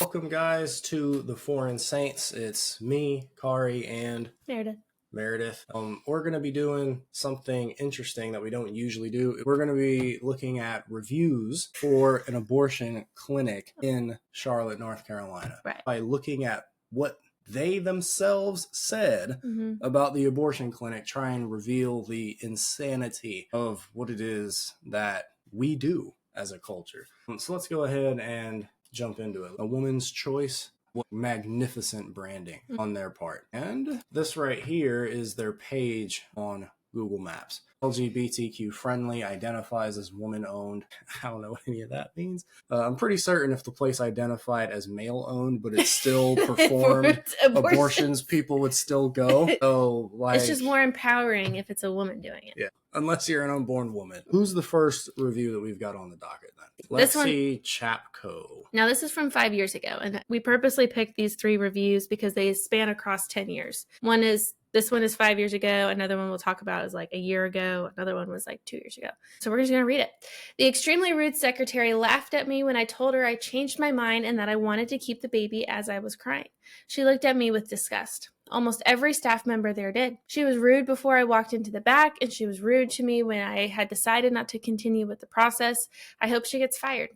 Welcome, guys, to the Foreign Saints. It's me, Kari, and Meredith. We're going to be doing something interesting that we don't usually do. We're going to be looking at reviews for an abortion clinic in Charlotte, North Carolina. Right. By looking at what they themselves said about the abortion clinic, try and reveal the insanity of what it is that we do as a culture. So let's go ahead and jump into it. A woman's choice. What magnificent branding on their part. And this right here is their page on Google Maps. LGBTQ friendly, identifies as woman owned. I don't know what any of that means. I'm pretty certain if the place identified as male owned, but it still performed abortions, people would still go. So it's just more empowering if it's a woman doing it. Yeah, unless you're an unborn woman. Who's the first review that we've got on the docket then? Let's see, Chapco. Now, this is from 5 years ago, and we purposely picked these 3 reviews because they span across 10 years. This one is 5 years ago. Another one we'll talk about is like a year ago. Another one was like 2 years ago. So we're just going to read it. The extremely rude secretary laughed at me when I told her I changed my mind and that I wanted to keep the baby as I was crying. She looked at me with disgust. Almost every staff member there did. She was rude before I walked into the back, and she was rude to me when I had decided not to continue with the process. I hope she gets fired.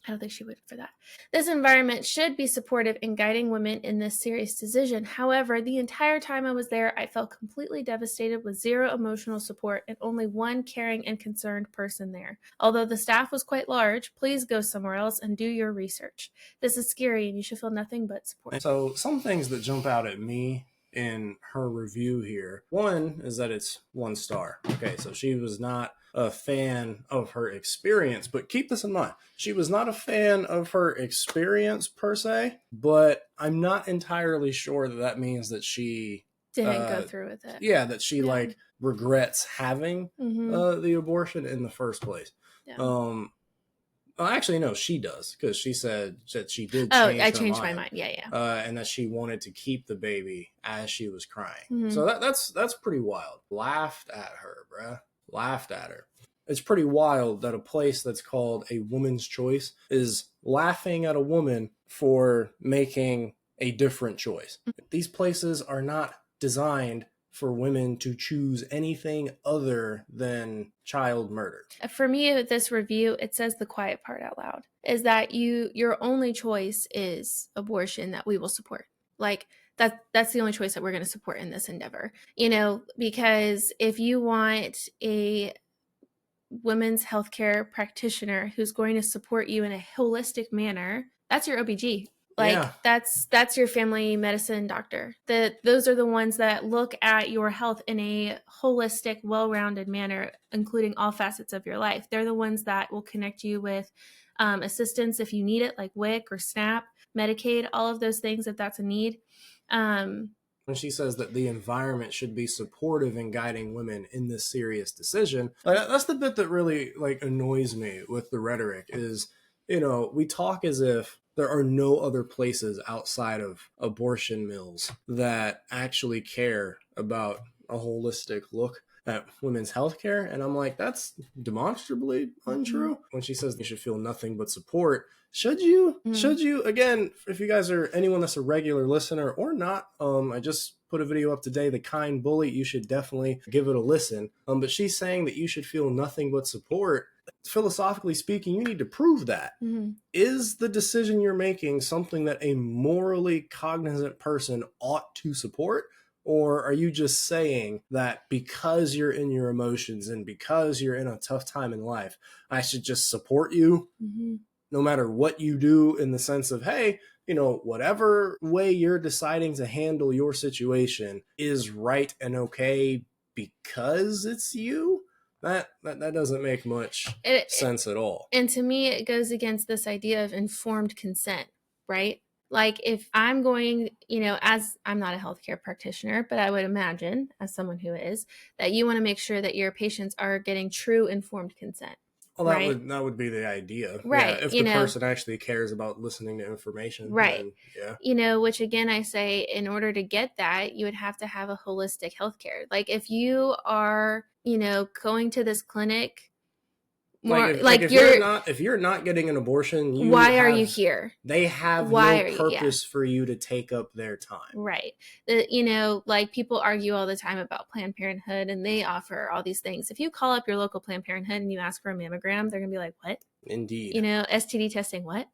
I don't think she would for that. This environment should be supportive in guiding women in this serious decision. However, the entire time I was there, I felt completely devastated with zero emotional support and only one caring and concerned person there. Although the staff was quite large, please go somewhere else and do your research. This is scary and you should feel nothing but support. So some things that jump out at me in her review here. One is that it's 1 star. Okay, so she was not a fan of her experience, but keep this in mind. She was not a fan of her experience per se, but I'm not entirely sure that means that she didn't go through with it. Yeah, that she like regrets having the abortion in the first place. Yeah. Well, actually, no, she does, because she said that she did change I changed my mind. Yeah. And that she wanted to keep the baby as she was crying. So that's pretty wild. Laughed at her, bruh. Laughed at her. It's pretty wild that a place that's called A Woman's Choice is laughing at a woman for making a different choice. These places are not designed for women to choose anything other than child murder. For me, with this review, it says the quiet part out loud, is that your only choice is abortion that we will support. Like, that's the only choice that we're going to support in this endeavor. Because if you want a women's healthcare practitioner who's going to support you in a holistic manner, that's your OBG. That's your family medicine doctor. Those are the ones that look at your health in a holistic, well-rounded manner, including all facets of your life. They're the ones that will connect you with assistance if you need it, like WIC or SNAP, Medicaid, all of those things if that's a need. When she says that the environment should be supportive in guiding women in this serious decision, that's the bit that really annoys me with the rhetoric is, we talk as if there are no other places outside of abortion mills that actually care about a holistic look at women's health care. And I'm like, that's demonstrably untrue. When she says you should feel nothing but support, should you? Should you? Again, if you guys are anyone that's a regular listener or not, I just put a video up today, The Kind Bully. You should definitely give it a listen. But she's saying that you should feel nothing but support. Philosophically speaking, you need to prove that. Is the decision you're making something that a morally cognizant person ought to support? Or are you just saying that because you're in your emotions and because you're in a tough time in life, I should just support you no matter what you do, in the sense of, hey, whatever way you're deciding to handle your situation is right and okay because it's you? That doesn't make much sense at all. And to me, it goes against this idea of informed consent, right? Like, if I'm going, as I'm not a healthcare practitioner, but I would imagine, as someone who is, that you want to make sure that your patients are getting true informed consent. Well, that would be the idea. Right. Yeah, if the person actually cares about listening to information. Right. Then, yeah. Which again, I say, in order to get that, you would have to have a holistic healthcare. Like, if you are, going to this clinic More like like if you're not getting an abortion, why are you here? they have Why no are you? Yeah. purpose for you to take up their time. Right. Like people argue all the time about Planned Parenthood and they offer all these things. If you call up your local Planned Parenthood and you ask for a mammogram, they're going to be like, what? Indeed. STD testing, what?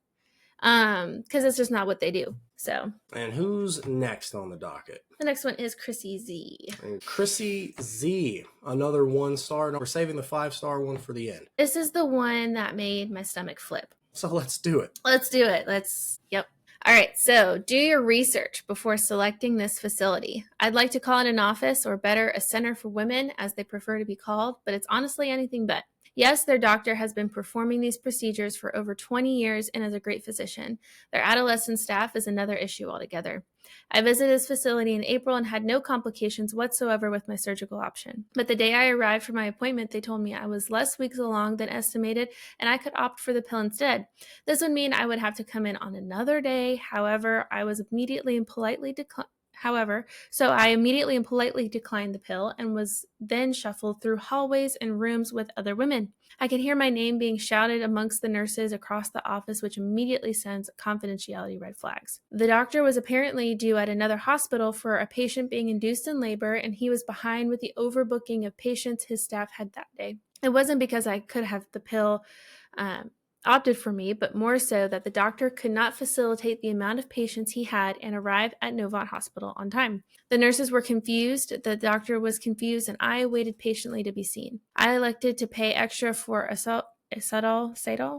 Because it's just not what they do. So. And who's next on the docket? The next one is Chrissy Z. And Chrissy Z, another 1-star. We're saving the 5-star one for the end. This is the one that made my stomach flip. So let's do it. Yep. All right, so do your research before selecting this facility. I'd like to call it an office, or better, a center for women, as they prefer to be called, but it's honestly anything but. Yes, their doctor has been performing these procedures for over 20 years and is a great physician. Their adolescent staff is another issue altogether. I visited this facility in April and had no complications whatsoever with my surgical option. But the day I arrived for my appointment, they told me I was less weeks along than estimated and I could opt for the pill instead. This would mean I would have to come in on another day. However, I immediately and politely declined the pill and was then shuffled through hallways and rooms with other women. I could hear my name being shouted amongst the nurses across the office, which immediately sends confidentiality red flags. The doctor was apparently due at another hospital for a patient being induced in labor, and he was behind with the overbooking of patients his staff had that day. It wasn't because I could have the pill opted for me, but more so that the doctor could not facilitate the amount of patients he had and arrive at Novant Hospital on time. The nurses were confused, the doctor was confused, and I waited patiently to be seen. I elected to pay extra for a subtle,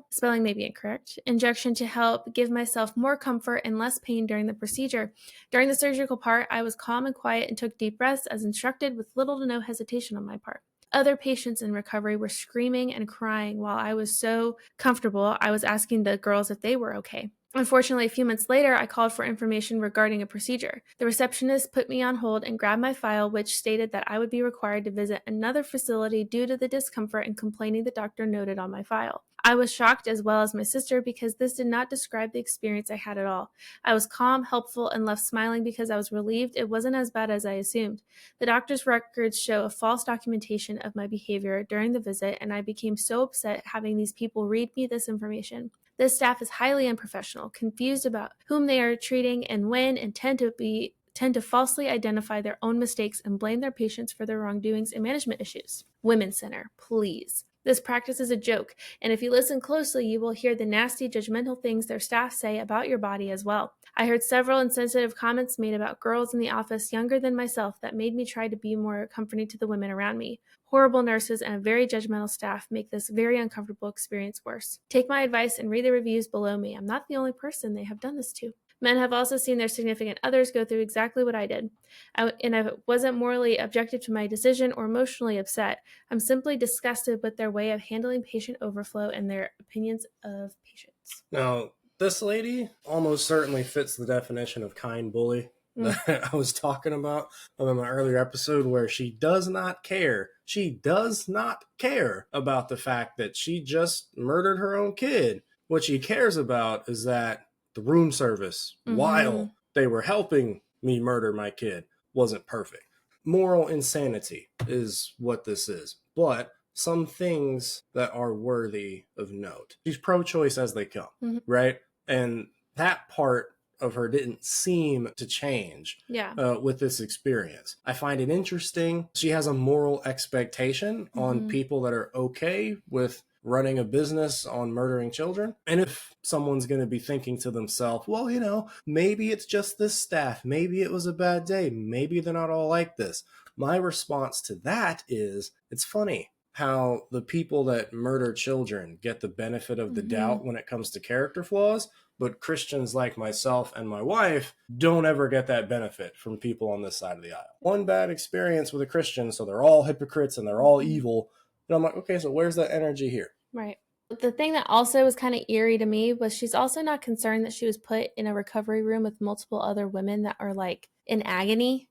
spelling may be incorrect, injection to help give myself more comfort and less pain during the procedure. During the surgical part, I was calm and quiet and took deep breaths as instructed with little to no hesitation on my part. Other patients in recovery were screaming and crying while I was so comfortable. I was asking the girls if they were okay. Unfortunately, a few months later, I called for information regarding a procedure. The receptionist put me on hold and grabbed my file, which stated that I would be required to visit another facility due to the discomfort and complaining the doctor noted on my file. I was shocked, as well as my sister, because this did not describe the experience I had at all. I was calm, helpful, and left smiling because I was relieved it wasn't as bad as I assumed. The doctor's records show a false documentation of my behavior during the visit, and I became so upset having these people read me this information. This staff is highly unprofessional, confused about whom they are treating and when, and tend to falsely identify their own mistakes and blame their patients for their wrongdoings and management issues. Women's Center, please. This practice is a joke, and if you listen closely, you will hear the nasty, judgmental things their staff say about your body as well. I heard several insensitive comments made about girls in the office younger than myself that made me try to be more comforting to the women around me. Horrible nurses and a very judgmental staff make this very uncomfortable experience worse. Take my advice and read the reviews below me. I'm not the only person they have done this to. Men have also seen their significant others go through exactly what I did. And I wasn't morally objective to my decision or emotionally upset. I'm simply disgusted with their way of handling patient overflow and their opinions of patients. Now, this lady almost certainly fits the definition of kind bully that I was talking about in my earlier episode, where she does not care. She does not care about the fact that she just murdered her own kid. What she cares about is that the room service, while they were helping me murder my kid, wasn't perfect. Moral insanity is what this is. But some things that are worthy of note. She's pro-choice as they come, right? And that part of her didn't seem to change with this experience. I find it interesting. She has a moral expectation on people that are okay with running a business on murdering children. And if someone's going to be thinking to themselves, well, maybe it's just this staff. Maybe it was a bad day. Maybe they're not all like this. My response to that is, it's funny how the people that murder children get the benefit of the doubt when it comes to character flaws, but Christians like myself and my wife don't ever get that benefit from people on this side of the aisle. One bad experience with a Christian, so they're all hypocrites and they're all evil. And I'm like, okay, so where's that energy here? Right. The thing that also was kind of eerie to me was she's also not concerned that she was put in a recovery room with multiple other women that are like in agony.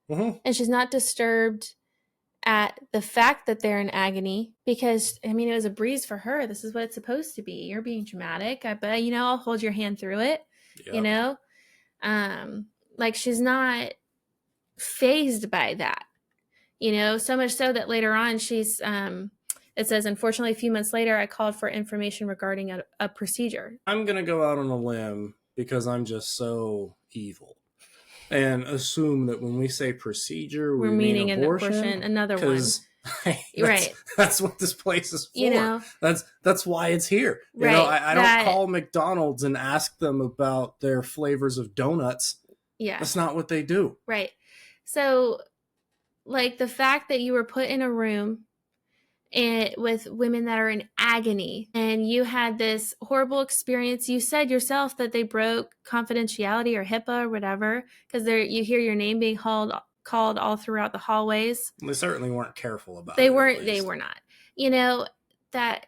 And she's not disturbed at the fact that they're in agony because, it was a breeze for her. This is what it's supposed to be. You're being dramatic. I bet, I'll hold your hand through it, like she's not fazed by that, so much so that later on she's It says, unfortunately, a few months later, I called for information regarding a procedure. I'm going to go out on a limb because I'm just so evil and assume that when we say procedure, we We're mean meaning an abortion, another one. Because Right. that's what this place is for. You know? That's why it's here. Right. You know, I don't call McDonald's and ask them about their flavors of donuts. Yeah. That's not what they do. Right. So, like, the fact that you were put in a room with women that are in agony and you had this horrible experience. You said yourself that they broke confidentiality or HIPAA or whatever, because you hear your name being called all throughout the hallways. They certainly weren't careful about they it. They were not. You know, that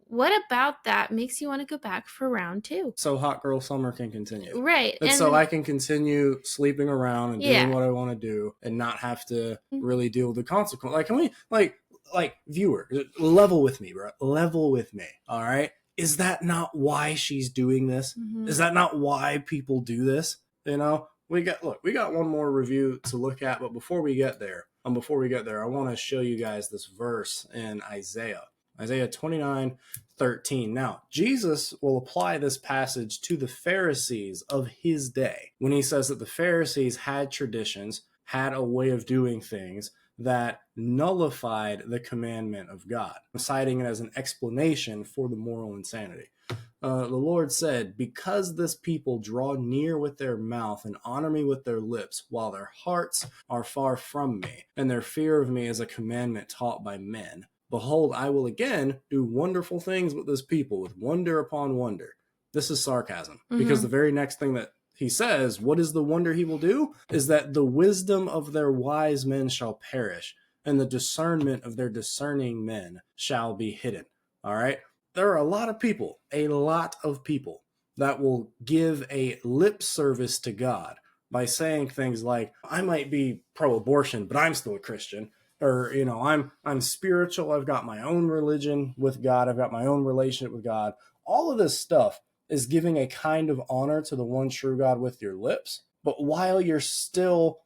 what about that makes you want to go back for round 2? So hot girl summer can continue. Right. And so I can continue sleeping around and doing what I want to do and not have to really deal with the consequence. Like, can we, like viewer, level with me, bro. Level with me. All right. Is that not why she's doing this? Mm-hmm. Is that not why people do this? You know, we got one more review to look at, but before we get there, I want to show you guys this verse in Isaiah 29:13. Now, Jesus will apply this passage to the Pharisees of his day when he says that the Pharisees had traditions, had a way of doing things that nullified the commandment of God, citing it as an explanation for the moral insanity. The Lord said, because this people draw near with their mouth and honor me with their lips, while their hearts are far from me, and their fear of me is a commandment taught by men. Behold, I will again do wonderful things with this people, with wonder upon wonder. This is sarcasm, because the very next thing that he says, what is the wonder he will do? Is that the wisdom of their wise men shall perish, and the discernment of their discerning men shall be hidden. All right? There are a lot of people that will give a lip service to God by saying things like, I might be pro-abortion, but I'm still a Christian. Or, you know, I'm spiritual. I've got my own religion with God. I've got my own relationship with God. All of this stuff is giving a kind of honor to the one true God with your lips. But while you're still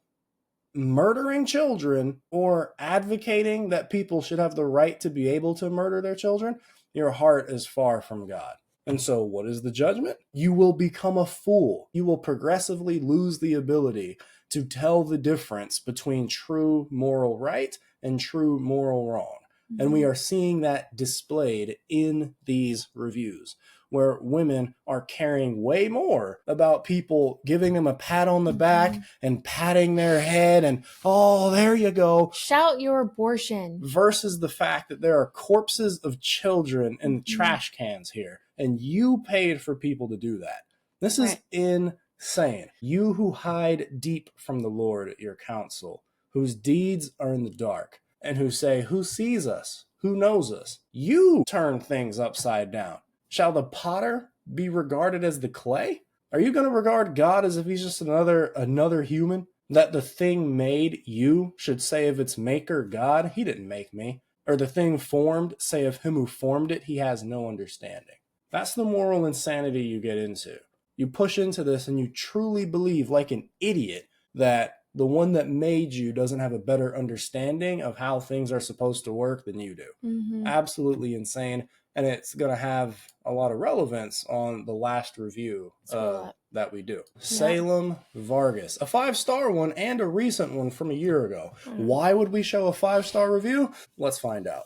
murdering children or advocating that people should have the right to be able to murder their children, your heart is far from God. And so what is the judgment? You will become a fool. You will progressively lose the ability to tell the difference between true moral right and true moral wrong. Mm-hmm. And we are seeing that displayed in these reviews, where women are caring way more about people giving them a pat on the back and patting their head and, oh, there you go. Shout your abortion. Versus the fact that there are corpses of children in the trash cans here. And you paid for people to do that. This is insane. You who hide deep from the Lord at your counsel, whose deeds are in the dark, and who say, who sees us? Who knows us? You turn things upside down. Shall the potter be regarded as the clay? Are you going to regard God as if he's just another human? That the thing made you should say of its maker, God, he didn't make me. Or the thing formed, say of him who formed it, he has no understanding. That's the moral insanity you get into. You push into this and you truly believe, like an idiot, that the one that made you doesn't have a better understanding of how things are supposed to work than you do. Mm-hmm. Absolutely insane. And it's going to have a lot of relevance on the last review that we do. Yeah. Salem Vargas, a 5-star one and a recent one from a year ago. Why would we show a 5-star review? Let's find out.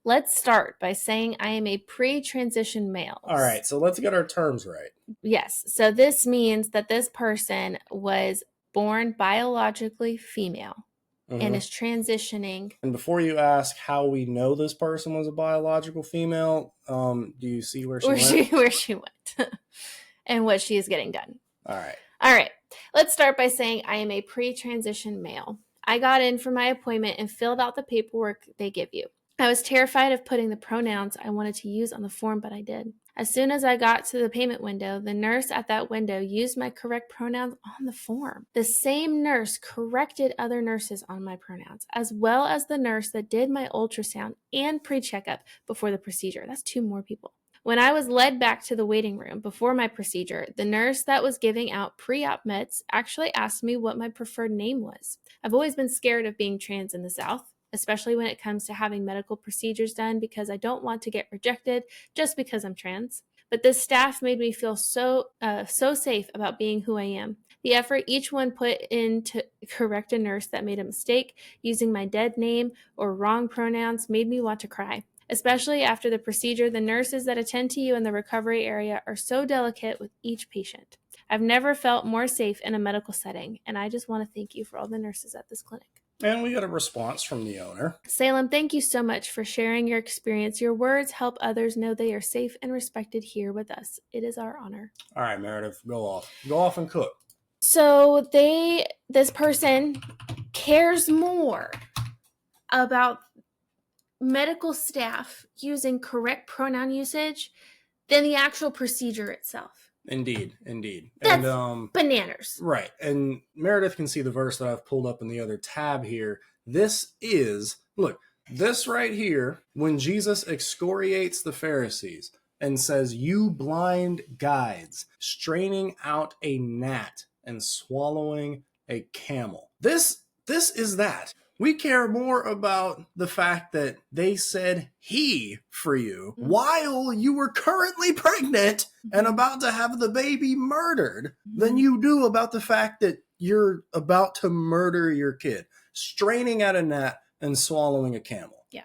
Let's start by saying I am a pre-transition male. All right, so let's get our terms right. Yes. So this means that this person was born biologically female. Mm-hmm. And is transitioning. And before you ask how we know this person was a biological female, do you see where she went? Where she went and what she is getting done. All right. All right. Let's start by saying I am a pre-transition male. I got in for my appointment and filled out the paperwork they give you. I was terrified of putting the pronouns I wanted to use on the form, but I did. As soon as I got to the payment window, the nurse at that window used my correct pronouns on the form. The same nurse corrected other nurses on my pronouns, as well as the nurse that did my ultrasound and pre-checkup before the procedure. That's 2 more people. When I was led back to the waiting room before my procedure, the nurse that was giving out pre-op meds actually asked me what my preferred name was. I've always been scared of being trans in the South. especially when it comes to having medical procedures done, because I don't want to get rejected just because I'm trans. But this staff made me feel so safe about being who I am. The effort each one put in to correct a nurse that made a mistake using my dead name or wrong pronouns made me want to cry. Especially after the procedure, the nurses that attend to you in the recovery area are so delicate with each patient. I've never felt more safe in a medical setting, and I just want to thank you for all the nurses at this clinic. And we got a response from the owner. Salem, thank you so much for sharing your experience. Your words help others know they are safe and respected here with us. It is our honor. All right, Meredith, go off. Go off and cook. So this person cares more about medical staff using correct pronoun usage than the actual procedure itself. Indeed. That's bananas. Right. And Meredith can see the verse that I've pulled up in the other tab here. This right here, when Jesus excoriates the Pharisees and says, "You blind guides, straining out a gnat and swallowing a camel." This is that. We care more about the fact that they said he for you while you were currently pregnant and about to have the baby murdered than you do about the fact that you're about to murder your kid, straining at a gnat and swallowing a camel. Yeah.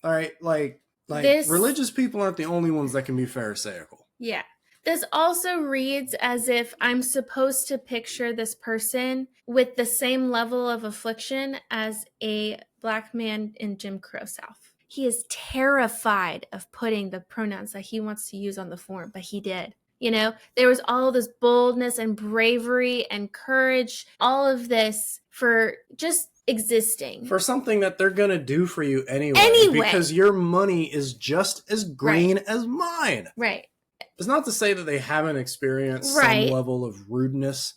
All right, like religious people aren't the only ones that can be pharisaical. Yeah. This also reads as if I'm supposed to picture this person with the same level of affliction as a Black man in Jim Crow South. He is terrified of putting the pronouns that he wants to use on the form, but he did. You know, there was all this boldness and bravery and courage, all of this for just existing. For something that they're going to do for you anyway. Because your money is just as green as mine. Right. It's not to say that they haven't experienced some level of rudeness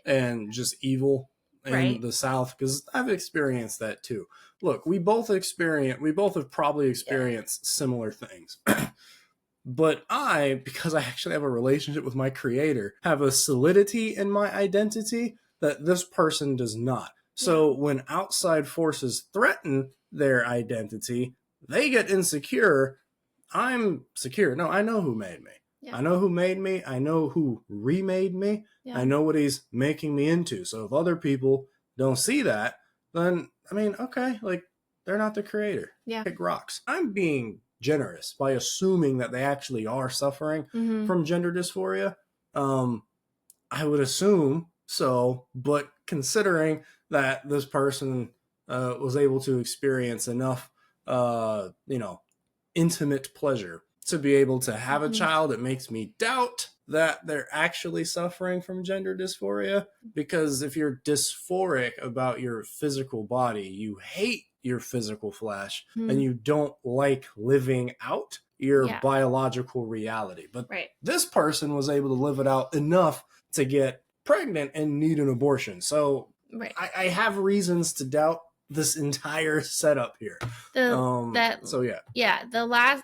and just evil in the South, because I've experienced that too. Look, we both have probably experienced similar things. But because I actually have a relationship with my creator, have a solidity in my identity that this person does not. So when outside forces threaten their identity, they get insecure. I'm secure. No, I know who made me. Yeah. I know who made me. I know who remade me. Yeah. I know what he's making me into. So if other people don't see that, then, I mean, okay, like, they're not the creator. Yeah. Kick rocks. I'm being generous by assuming that they actually are suffering from gender dysphoria. I would assume so, but considering that this person was able to experience enough, intimate pleasure to be able to have a child, it makes me doubt that they're actually suffering from gender dysphoria. Because if you're dysphoric about your physical body, you hate your physical flesh, and you don't like living out your biological reality. But this person was able to live it out enough to get pregnant and need an abortion. So I have reasons to doubt this entire setup here. The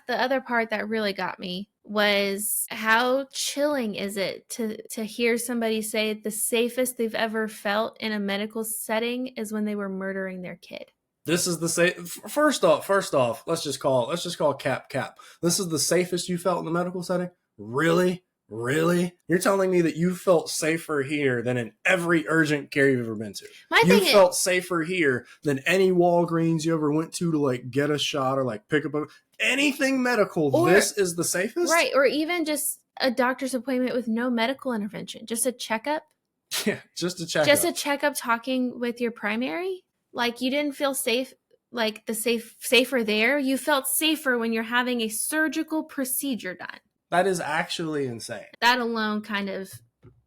other part that really got me was how chilling is it to hear somebody say the safest they've ever felt in a medical setting is when they were murdering their kid. This is the safe. First off, let's just call cap. This is the safest you felt in the medical setting? Really? You're telling me that you felt safer here than in every urgent care you've ever been to? You felt safer here than any Walgreens you ever went to like get a shot or like pick up anything medical. This is the safest? Right. Or even just a doctor's appointment with no medical intervention. Just a checkup. Yeah, just a checkup. Just a checkup talking with your primary. Like, you didn't feel safe, like safer there. You felt safer when you're having a surgical procedure done. That is actually insane. That alone kind of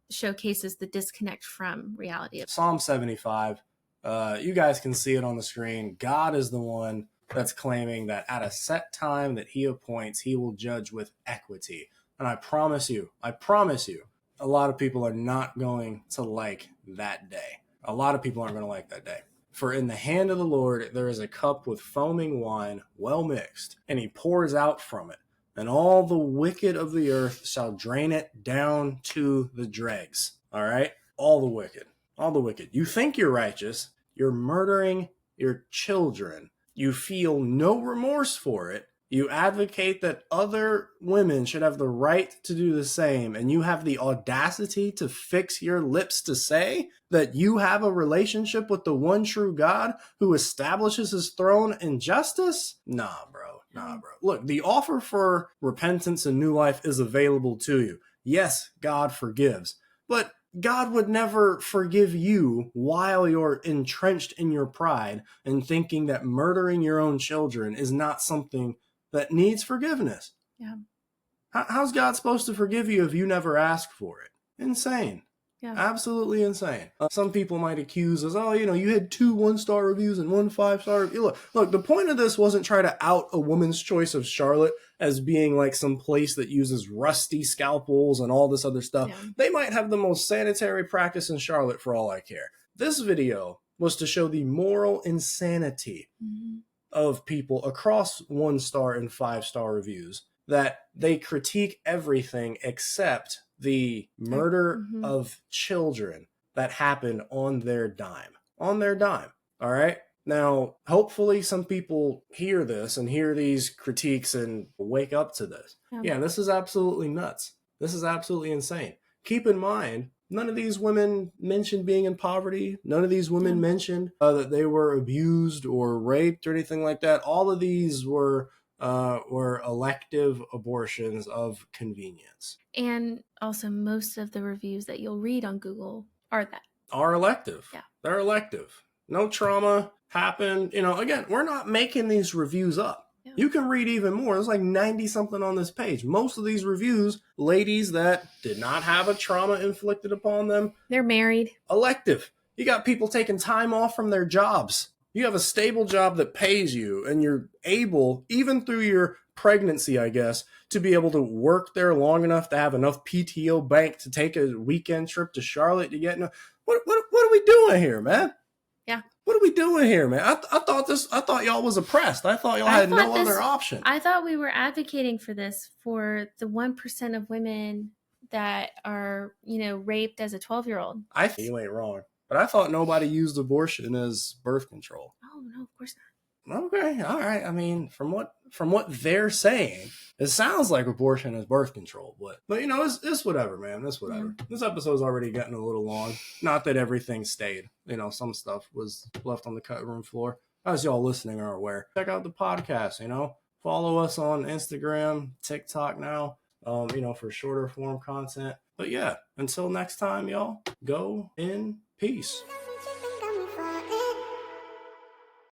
showcases the disconnect from reality. Psalm 75. You guys can see it on the screen. God is the one that's claiming that at a set time that he appoints, he will judge with equity. And I promise you, a lot of people are not going to like that day. A lot of people aren't going to like that day. For in the hand of the Lord there is a cup with foaming wine, well mixed, and he pours out from it. And all the wicked of the earth shall drain it down to the dregs. All right? All the wicked. You think you're righteous. You're murdering your children. You feel no remorse for it. You advocate that other women should have the right to do the same, and you have the audacity to fix your lips to say that you have a relationship with the one true God who establishes his throne in justice? Nah, bro. Nah, bro. Look, the offer for repentance and new life is available to you. Yes, God forgives, but God would never forgive you while you're entrenched in your pride and thinking that murdering your own children is not something that needs forgiveness. Yeah. How's God supposed to forgive you if you never ask for it? Insane. Yeah. Absolutely insane. Some people might accuse us, oh, you had 2 1-star reviews and 1 5-star review. Look, the point of this wasn't try to out a woman's choice of Charlotte as being like some place that uses rusty scalpels and all this other stuff. Yeah. They might have the most sanitary practice in Charlotte for all I care. This video was to show the moral insanity of people across 1-star and 5-star reviews, that they critique everything except the murder of children that happened on their dime. On their dime. All right? Now, hopefully some people hear this and hear these critiques and wake up to this. Yeah, this is absolutely nuts. This is absolutely insane. Keep in mind, none of these women mentioned being in poverty. None of these women mentioned that they were abused or raped or anything like that. All of these were elective abortions of convenience. And also, most of the reviews that you'll read on Google are elective. Yeah. They're elective. No trauma happened. Again, we're not making these reviews up. Yeah. You can read even more. There's like 90 something on this page. Most of these reviews, ladies that did not have a trauma inflicted upon them. They're married. Elective. You got people taking time off from their jobs. You have a stable job that pays you, and you're able, even through your pregnancy, I guess, to be able to work there long enough to have enough PTO bank to take a weekend trip to Charlotte to get. What are we doing here, man? Yeah. What are we doing here, man? I thought y'all was oppressed. I thought y'all had no other option. I thought we were advocating for this for the 1% of women that are, raped as a 12-year-old. I think you ain't wrong. But I thought nobody used abortion as birth control. Oh, no, of course not. Okay, all right. I mean, from what they're saying, it sounds like abortion is birth control. But it's whatever, man. It's whatever. Yeah. This episode's already getting a little long. Not that everything stayed. Some stuff was left on the cutting room floor. As y'all listening are aware. Check out the podcast, Follow us on Instagram, TikTok now, for shorter form content. But yeah, until next time, y'all, go in peace.